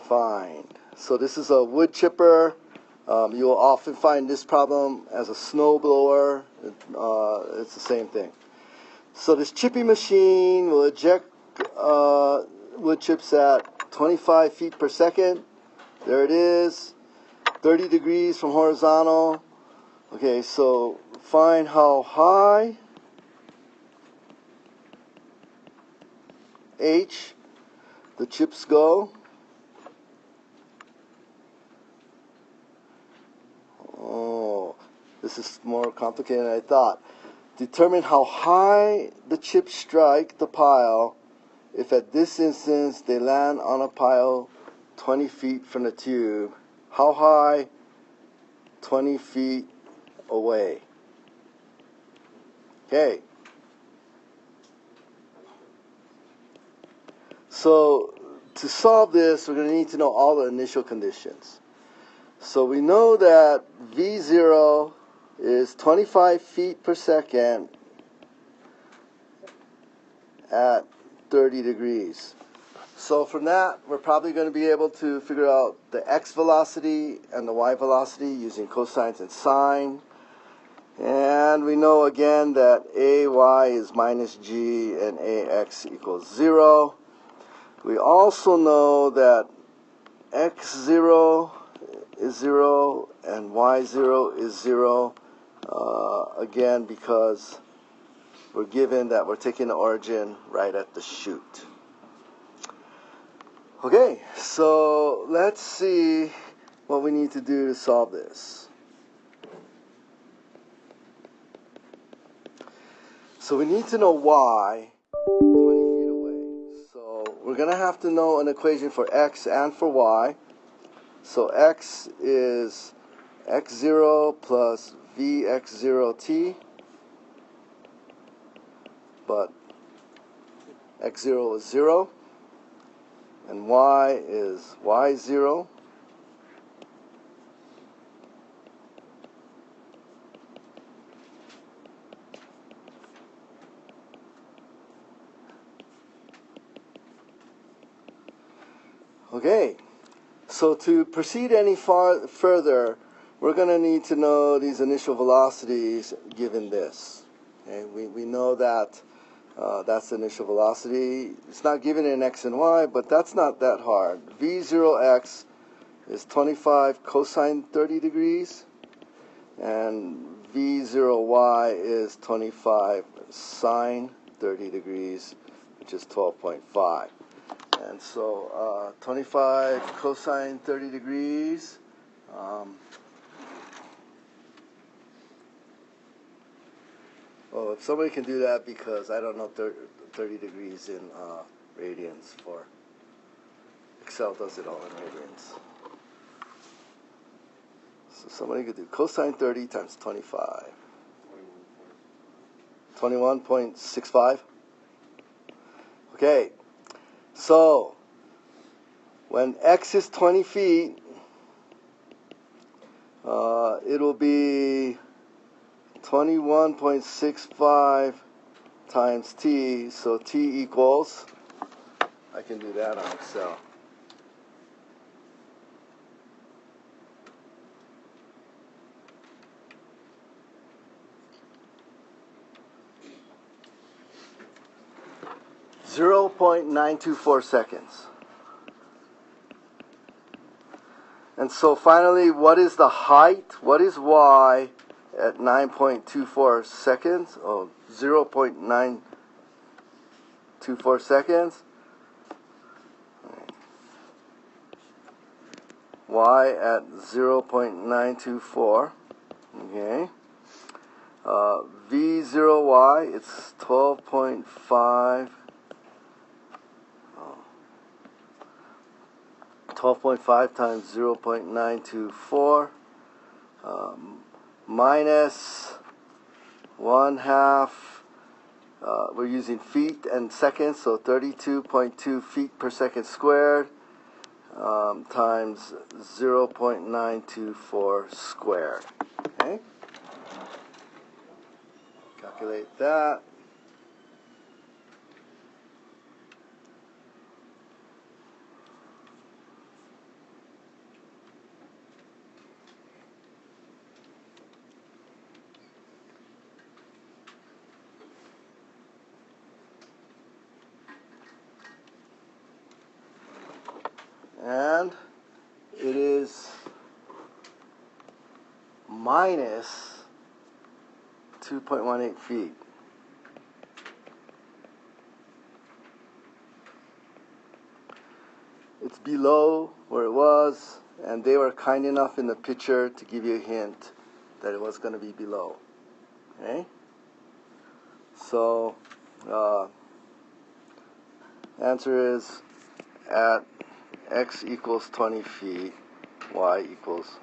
find. So this is a wood chipper. You will often find this problem as a snow blower. It's the same thing. So this chipping machine will eject wood chips at 25 feet per second. There it is, 30 degrees from horizontal. Okay, so find how high H the chips go. Oh, this is more complicated than I thought. Determine how high the chips strike the pile if at this instance they land on a pile 20 feet from the tube. How high? 20 feet away. Okay. So to solve this, we're going to need to know all the initial conditions. So we know that V0 is 25 feet per second at 30 degrees. So from that, we're probably going to be able to figure out the x velocity and the y velocity using cosines and sine. And we know again that ay is minus g and ax equals 0. We also know that x0 is 0 and y0 is 0, again because we're given that we're taking the origin right at the chute. Okay, so let's see what we need to do to solve this. So we need to know y 20 feet away. So we're going to have to know an equation for x and for y. So x is x0 plus vx0t, but x0 is 0, and y is y0 Okay, so to proceed any further, we're going to need to know these initial velocities given this. Okay, we know that that's the initial velocity. It's not given in x and y, but that's not that hard. V0x is 25 cosine 30 degrees, and V0y is 25 sine 30 degrees, which is 12.5. And so 25 cosine 30 degrees. Oh, if somebody can do that, because I don't know 30 degrees in radians for Excel does it all in radians. So somebody could do cosine 30 times 25. 21.65. Okay. So when x is 20 feet, it'll be 21.65 times t, so t equals, I can do that on Excel. .924 seconds. And so finally, what is the height? What is y at 9.24 seconds? Oh, 0.924 seconds. Y at 0.924. Okay. V0y, it's 12.5. 12.5 times 0.924 minus 1/2. We're using feet and seconds, so 32.2 feet per second squared times 0.924 squared. Okay? Calculate that. and it is minus 2.18 feet. It's below where it was, and they were kind enough in the picture to give you a hint that it was going to be below. Okay? So, answer is at x equals 20 feet, y equals